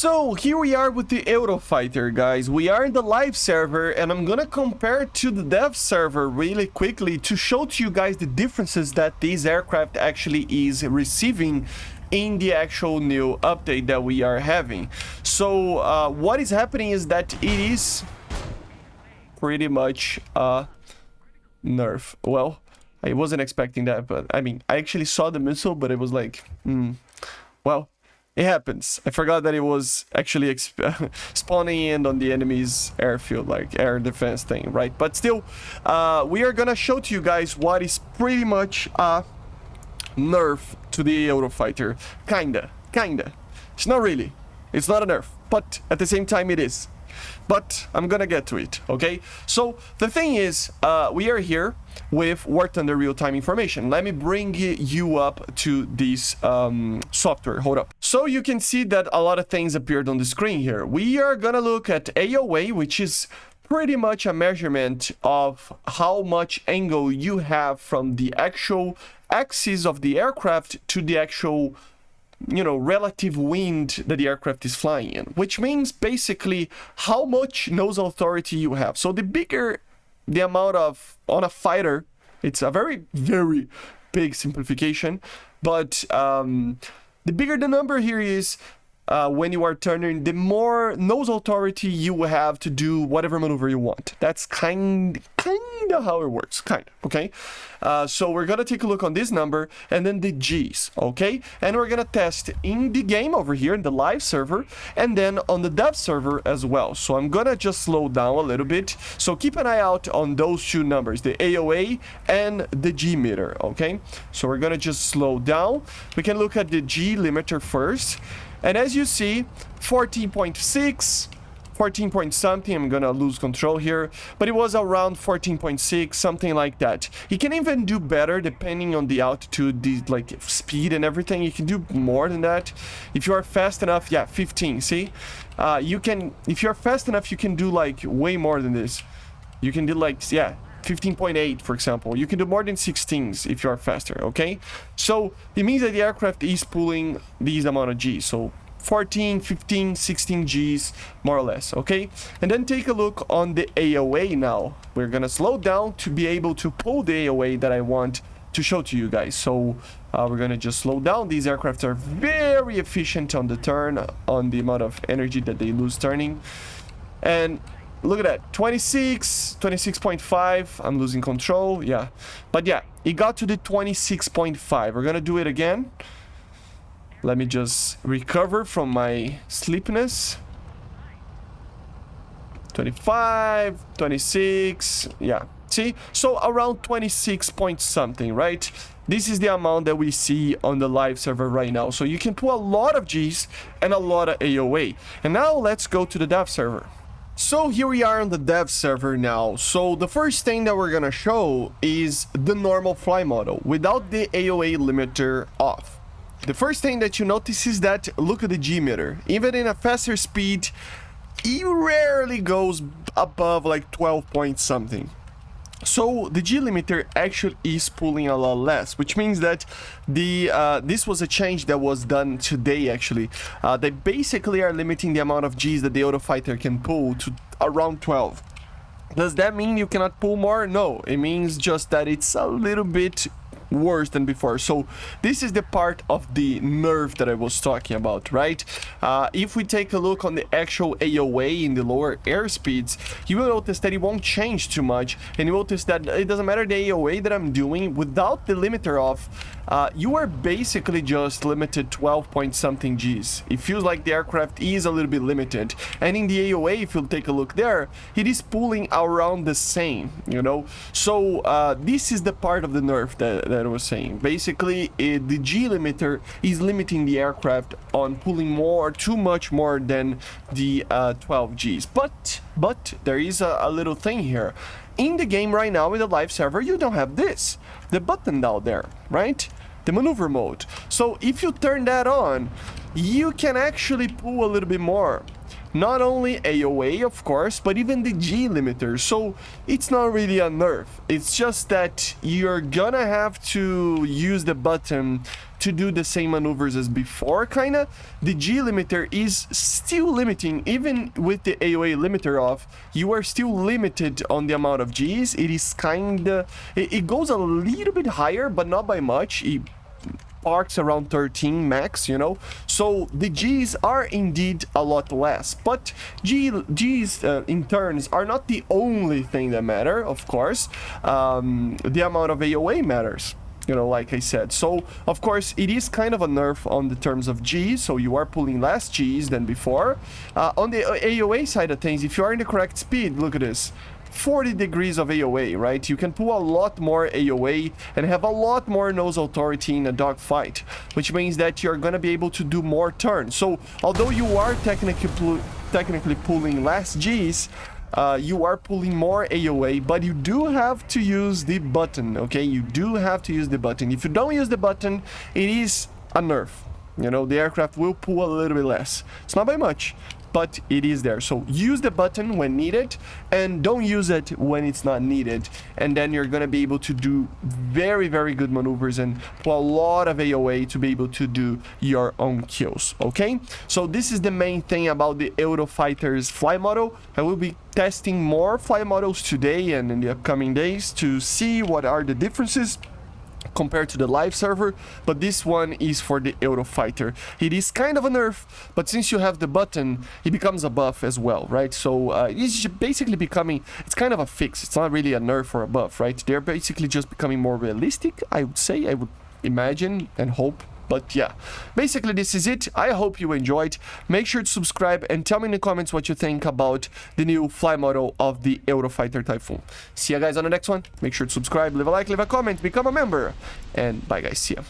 So here we are with the Eurofighter, guys. We are in the live server and I'm gonna compare it to the dev server really quickly to show to you guys the differences that this aircraft actually is receiving in the actual new update that we are having. So what is happening is that it is pretty much a nerf. Well, I wasn't expecting that, but I mean, I actually saw the missile, but it was like, well, it happens. I forgot that it was actually spawning in on the enemy's airfield, like air defense thing, right? But still, we are gonna show to you guys what is pretty much a nerf to the Eurofighter. Kinda. It's not really. It's not a nerf, but at the same time it is. But I'm gonna get to it, okay? So the thing is, we are here with War Thunder real-time information. Let me bring you up to this software. Hold up. So you can see that a lot of things appeared on the screen here. We are gonna look at AOA, which is pretty much a measurement of how much angle you have from the actual axis of the aircraft to the actual, you know, relative wind that the aircraft is flying in, which means basically how much nose authority you have. So the bigger the amount of on a fighter, it's a very big simplification, but the bigger the number here is, when you are turning, the more nose authority you have to do whatever maneuver you want. That's kind of how it works, okay? So we're gonna take a look on this number and then the G's, okay? And we're gonna test in the game over here in the live server and then on the dev server as well. So I'm gonna just slow down a little bit. So keep an eye out on those two numbers, the AOA and the G meter, okay? So we're gonna just slow down. We can look at the G limiter first. And as you see, 14.6, 14 point something, I'm gonna lose control here, but it was around 14.6, something like that. You can even do better depending on the altitude, the like speed and everything. You can do more than that. If you are fast enough, yeah, 15, see? You can, if you're fast enough, you can do like way more than this. You can do like, yeah, 15.8, for example. You can do more than 16s if you are faster, okay? So it means that the aircraft is pulling these amount of G's. So 14, 15, 16 G's, more or less, okay? And then take a look on the AOA now. We're gonna slow down to be able to pull the AOA that I want to show to you guys. So we're gonna just slow down. These aircraft are very efficient on the turn, on the amount of energy that they lose turning. And look at that, 26, 26.5, I'm losing control, yeah. But yeah, it got to the 26.5. We're gonna do it again. Let me just recover from my sleepiness. 25, 26, yeah. See, so around 26 point something, right? This is the amount that we see on the live server right now. So you can pull a lot of G's and a lot of AOA. And now let's go to the dev server. So here we are on the dev server now. So the first thing that we're gonna show is the normal fly model without the AOA limiter off. The first thing that you notice is that, look at the G meter. Even in a faster speed, it rarely goes above like 12 point something. So the G limiter actually is pulling a lot less, which means that the this was a change that was done today actually. They basically are limiting the amount of G's that the Eurofighter can pull to around 12. Does that mean you cannot pull more? No, it means just that it's a little bit worse than before. So this is the part of the nerf that I was talking about, right? If we take a look on the actual AOA in the lower airspeeds, you will notice that it won't change too much, and you notice that it doesn't matter the AOA that I'm doing without the limiter off. You are basically just limited 12 point something G's. It feels like the aircraft is a little bit limited, and in the AOA, if you'll take a look there, it is pulling around the same, you know. So this is the part of the nerf that I was saying. Basically, the G limiter is limiting the aircraft on pulling more, too much more than the 12 G's. But there is a little thing here. In the game right now, in the live server, you don't have this, the button down there, right? The maneuver mode. So if you turn that on, you can actually pull a little bit more. not only AOA, of course, but even the G limiter. So it's not really a nerf. It's just that you're gonna have to use the button to do the same maneuvers as before, kinda. The G limiter is still limiting, even with the AOA limiter off, you are still limited on the amount of Gs. It is kinda... It goes a little bit higher, but not by much. It parks around 13 max, you know, so the Gs are indeed a lot less, but Gs in turns are not the only thing that matter, of course. The amount of AOA matters, you know, like I said. So of course it is kind of a nerf on the terms of G, so you are pulling less Gs than before. On the AOA side of things, if you are in the correct speed, look at this, 40 degrees of AOA, right? You can pull a lot more AOA and have a lot more nose authority in a dogfight, which means that you're gonna be able to do more turns. So although you are technically pulling less Gs, you are pulling more AOA, but you do have to use the button, okay? You do have to use the button. If you don't use the button, it is a nerf. You know, the aircraft will pull a little bit less. It's not by much, but it is there. So use the button when needed and don't use it when it's not needed, and then you're gonna be able to do very, very good maneuvers and pull a lot of AOA to be able to do your own kills. Okay, so this is the main thing about the Eurofighter's fly model. I will be testing more fly models today and in the upcoming days to see what are the differences compared to the live server, but this one is for the Eurofighter. It is kind of a nerf, but since you have the button, it becomes a buff as well, right? So it's basically becoming, it's kind of a fix. It's not really a nerf or a buff, right? They're basically just becoming more realistic, I would say, I would imagine and hope. But yeah, basically this is it. I hope you enjoyed. Make sure to subscribe and tell me in the comments what you think about the new fly model of the Eurofighter Typhoon. See you guys on the next one. Make sure to subscribe, leave a like, leave a comment, become a member, and bye guys, see ya.